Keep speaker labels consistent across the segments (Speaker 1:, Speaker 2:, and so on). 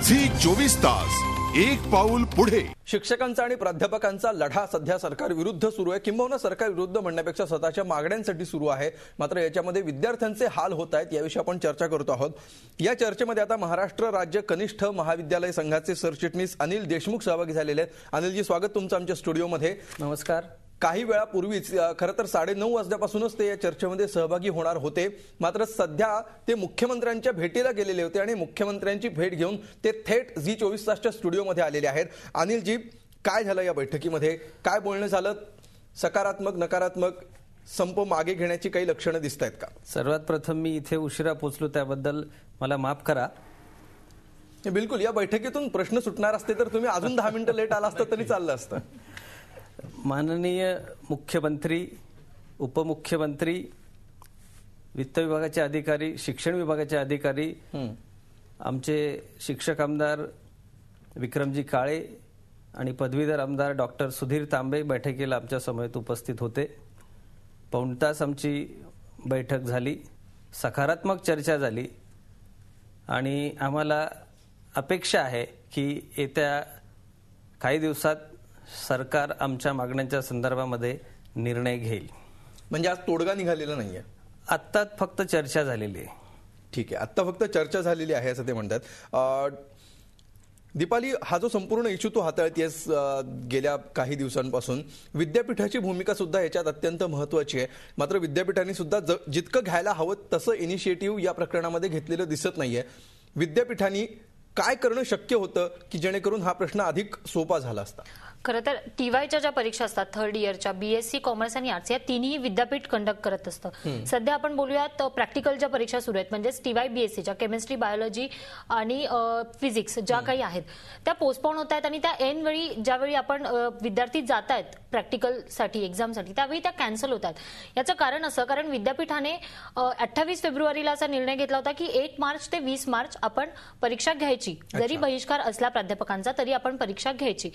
Speaker 1: Zee24 एक पाऊल पुढे.
Speaker 2: शिक्षकांचा आणि प्राध्यापकांचा लढा सध्या सरकार विरुद्ध सुरू आहे, किंबहुना सरकार विरुद्ध म्हणण्यापेक्षा स्वतःच्या मागण्यांसाठी सुरू आहे. मात्र याच्यामध्ये विद्यार्थ्यांचे हाल होत आहेत, याविषयी आपण चर्चा करतो आहोत. या चर्चेमध्ये आता महाराष्ट्र राज्य कनिष्ठ महाविद्यालय संघाचे सरचिटणीस अनिल देशमुख सहभागी झालेले आहेत. अनिलजी, स्वागत तुमचं आमच्या स्टुडिओमध्ये.
Speaker 3: नमस्कार.
Speaker 2: काही वेळापूर्वीच खरं तर 9:30 वाजल्यापासूनच ते या चर्चेमध्ये सहभागी होणार होते. मात्र सध्या ते मुख्यमंत्र्यांच्या भेटीला गेलेले होते आणि मुख्यमंत्र्यांची भेट घेऊन ते थेट Zee24 तासच्या स्टुडिओमध्ये आलेले आहेत. अनिलजी, काय झालं या बैठकीमध्ये? काय बोलणं झालं? सकारात्मक, नकारात्मक, संप मागे घेण्याची काही लक्षणं दिसत आहेत का?
Speaker 3: सर्वात प्रथम मी इथे उशिरा पोहोचलो, त्याबद्दल मला माफ करा.
Speaker 2: बिलकुल, या बैठकीतून प्रश्न सुटणार असते तर तुम्ही अजून 10 मिनिटं लेट आला असतं तरी चाललं असतं.
Speaker 3: माननीय मुख्यमंत्री, उपमुख्यमंत्री, वित्त विभागाचे अधिकारी, शिक्षण विभागाचे अधिकारी, आमचे शिक्षक आमदार विक्रमजी काळे आणि पदवीधर आमदार डॉक्टर सुधीर तांबे बैठकीला आमच्या समवेत उपस्थित होते. पाऊण तास आमची बैठक झाली, सकारात्मक चर्चा झाली आणि आम्हाला अपेक्षा आहे की येत्या काही दिवसात सरकार आमच्या मागण्यांच्या संदर्भामध्ये निर्णय घेईल.
Speaker 2: म्हणजे आज तोडगा निघालेला नाहीये,
Speaker 3: आत्ता फक्त चर्चा झालेली आहे.
Speaker 2: ठीक आहे, आत्ता फक्त चर्चा झालेली आहे असं ते म्हणतात. दीपाली, हा जो संपूर्ण इश्यू तू हाताळतेस गेल्या काही दिवसांपासून, विद्यापीठाची भूमिका सुद्धा याच्यात अत्यंत महत्वाची आहे. मात्र विद्यापीठांनी सुद्धा जितकं घ्यायला हवं तसं इनिशिएटिव्ह या प्रकरणामध्ये घेतलेलं दिसत नाहीये. विद्यापीठांनी काय करणं शक्य होतं की जेणेकरून हा प्रश्न अधिक सोपा झाला असता?
Speaker 4: खरं तर टीवायच्या ज्या परीक्षा असतात, थर्ड इयरच्या, बीएससी कॉमर्स आणि आर्ट्स, या तिन्ही विद्यापीठ कंडक्ट करत असतं. सध्या आपण बोलूयात प्रॅक्टिकलच्या परीक्षा सुरू आहेत, म्हणजे टीवाय बीएससीच्या केमिस्ट्री, बायोलॉजी आणि फिजिक्स ज्या काही आहेत त्या पोस्टपोन होत आहेत आणि त्या ऐन वेळी ज्यावेळी आपण विद्यार्थी जात आहेत प्रॅक्टिकलसाठी, एक्झामसाठी, त्यावेळी त्या कॅन्सल होतात. याचं कारण असं, कारण विद्यापीठाने 28 फेब्रुवारीला असा निर्णय घेतला होता की 1 मार्च ते 20 मार्च आपण परीक्षा घ्यायची. जरी बहिष्कार असला प्राध्यापकांचा तरी आपण परीक्षा घ्यायची.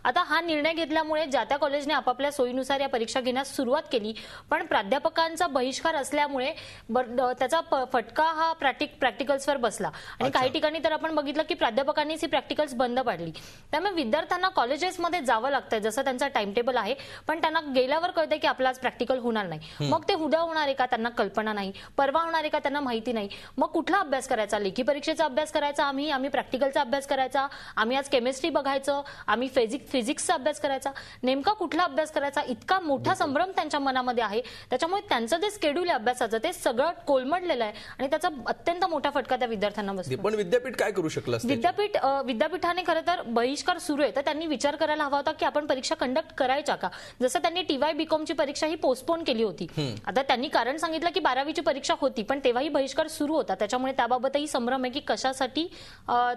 Speaker 4: आता हा निर्णय घेतल्यामुळे ज्या त्या कॉलेजने आपापल्या सोयीनुसार या परीक्षा घेण्यास सुरुवात केली, पण प्राध्यापकांचा बहिष्कार असल्यामुळे त्याचा फटका हा प्रॅक्टिकल्सवर बसला आणि काही ठिकाणी तर आपण बघितलं की प्राध्यापकांनीच ही प्रॅक्टिकल्स बंद पाडली. त्यामुळे विद्यार्थ्यांना कॉलेजेसमध्ये जावं लागतंय, जसं त्यांचा टाइम टेबल आहे, पण त्यांना गेल्यावर कळतंय की आपला आज प्रॅक्टिकल होणार नाही. मग ते उद्या होणार आहे का त्यांना कल्पना नाही, परवा होणार आहे का त्यांना माहिती नाही. मग कुठला अभ्यास करायचा? लेखी परीक्षेचा अभ्यास करायचा, आम्ही प्रॅक्टिकलचा अभ्यास करायचा, आम्ही आज केमिस्ट्री बघायचं, आम्ही फिजिक्सचा अभ्यास करायचा, नेमका कुठला अभ्यास करायचा? इतका मोठा संभ्रम त्यांच्या मनामध्ये आहे. त्याच्यामुळे त्यांचं जे स्केड्यूल आहे अभ्यासाचं ते सगळं कोलमडलेलं आहे आणि त्याचा अत्यंत मोठा फटका त्या विद्यार्थ्यांना बसतो.
Speaker 2: पण विद्यापीठ काय करू शकलं?
Speaker 4: विद्यापीठाने खरं तर बहिष्कार सुरू आहे तर त्यांनी विचार करायला हवा होता की आपण परीक्षा कंडक्ट करायच्या का? जसं त्यांनी टीवाय बीकॉमची परीक्षा ही पोस्टपोन केली होती. आता त्यांनी कारण सांगितलं की 12वीची परीक्षा होती, पण तेव्हाही बहिष्कार सुरू होता. त्याच्यामुळे त्याबाबतही संभ्रम आहे की कशासाठी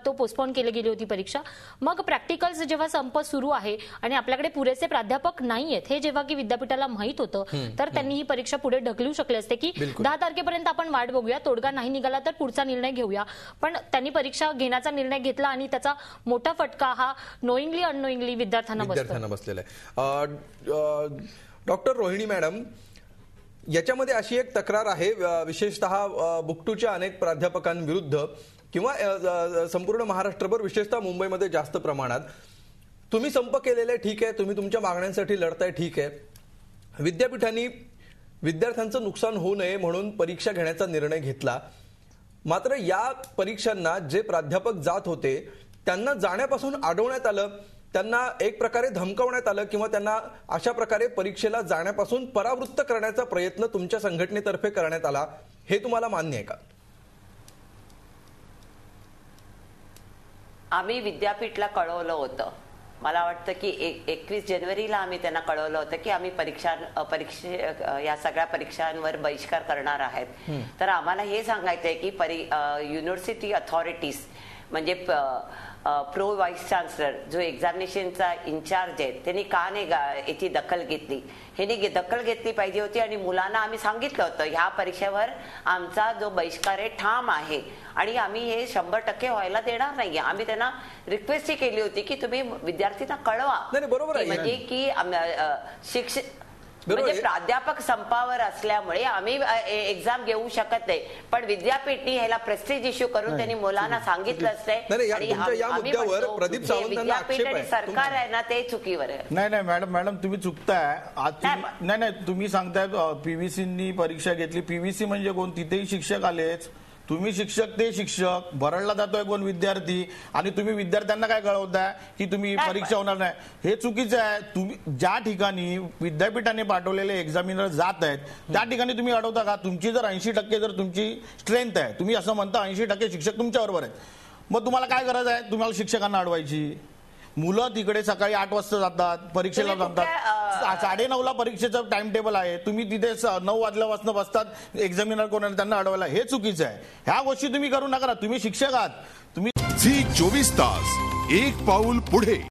Speaker 4: तो पोस्टपोन केली गेली होती परीक्षा. मग प्रॅक्टिकल्स जेव्हा संप सुरू आहे आणि आपल्याकडे पुरेसे प्राध्यापक नाहीयेत हे जेव्हा की विद्यापीठाला माहित होतं, तर त्यांनी ही परीक्षा पुढे ढकलू शकले असते की 10 तारखेपर्यंत आपण वाट बघूया, तोडगा नाही निघाला तर पुढचा निर्णय घेऊया. पण त्यांनी परीक्षा घेण्याचा निर्णय घेतला आणि त्याचा मोठा फटका हा नोईंगली अननोईंगली विद्यार्थ्यांना
Speaker 2: बसलेला आहे. डॉक्टर रोहिणी मॅडम, याच्यामध्ये अशी एक तक्रार आहे, विशेषतः बुकटूच्या अनेक प्राध्यापकांविरुद्ध किंवा संपूर्ण महाराष्ट्रभर, विशेषतः मुंबईमध्ये जास्त प्रमाणात, तुम्ही संप केलेले ठीक आहे, तुम्ही तुमच्या मागण्यांसाठी लढताय ठीक आहे, विद्यापीठांनी विद्यार्थ्यांचं नुकसान होऊ नये म्हणून परीक्षा घेण्याचा निर्णय घेतला. मात्र या परीक्षांना जे प्राध्यापक जात होते त्यांना जाण्यापासून अडवण्यात आलं, त्यांना एक प्रकारे धमकावण्यात आलं किंवा त्यांना अशा प्रकारे परीक्षेला जाण्यापासून परावृत्त करण्याचा प्रयत्न तुमच्या संघटनेतर्फे करण्यात आला. हे तुम्हाला मान्य आहे का?
Speaker 5: आम्ही विद्यापीठला कळवलं होतं. मला वाटतं की 21 जानेवारीला आम्ही त्यांना कळवलं होतं की आम्ही या सगळ्या परीक्षांवर बहिष्कार करणार आहेत. तर आम्हाला हे सांगायचंय की युनिव्हर्सिटी अथॉरिटीज म्हणजे प्रो व्हाईस चान्सलर जो एक्झामिनेशनचा इन्चार्ज आहे त्यांनी का नाही याची दखल घेतली? ह्यांनी दखल घेतली पाहिजे होती आणि मुलांना आम्ही सांगितलं होतं ह्या परीक्षेवर आमचा जो बहिष्कार आहे ठाम आहे आणि आम्ही हे 100% व्हायला देणार नाहीये. आम्ही त्यांना रिक्वेस्ट केली होती की तुम्ही विद्यार्थ्यांना कळवा,
Speaker 2: बरोबर आहे,
Speaker 5: म्हणजे की म्हणजे
Speaker 2: आहे.
Speaker 5: प्राध्यापक संपावर असल्यामुळे आम्ही एक्झाम घेऊ शकत नाही, पण विद्यापीठनी ह्याला प्रेस्टिज इश्यू करून त्यांनी मुलांना सांगितलंच
Speaker 2: नाही,
Speaker 5: नाही.
Speaker 2: नाही, तुमच्या या मुद्द्यावर प्रदीप सावंतांना
Speaker 5: विद्यापीठ
Speaker 2: आक्षेप
Speaker 5: आणि
Speaker 2: आहे.
Speaker 5: सरकार आहे ना, ते चुकीवर आहे.
Speaker 6: नाही मॅडम तुम्ही चुकताय. आज नाही तुम्ही सांगताय पीव्हीसीनी परीक्षा घेतली. पीव्हीसी म्हणजे कोण? तिथेही शिक्षक आलेच, तुम्ही शिक्षक ते शिक्षक, भरडला जातोय कोण? विद्यार्थी. आणि तुम्ही विद्यार्थ्यांना काय कळवताय की तुम्ही परीक्षा होणार नाही? हे चुकीचं आहे. तुम्ही ज्या ठिकाणी विद्यापीठाने पाठवलेले एक्झामिनर जात आहेत त्या ठिकाणी तुम्ही अडवता का? तुमची जर 80% जर तुमची स्ट्रेंथ आहे, तुम्ही असं म्हणता 80% शिक्षक तुमच्या बरोबर आहेत, मग तुम्हाला काय गरज आहे तुम्हाला शिक्षकांना अडवायची? मुलं तिकडे सकाळी 8 वाजता जातात, परीक्षेला जमतात, 9:30ला परीक्षेचं टाइम टेबल आहे, तुम्ही तिथे 9 वाजल्यापासून बसतात एक्झामिनर कोण त्यांना अडवायला. हे चुकीचं आहे. ह्या गोष्टी तुम्ही करू नका. तुम्ही शिक्षक आहात. तुम्ही
Speaker 1: झी 24 तास एक पाऊल पुढे.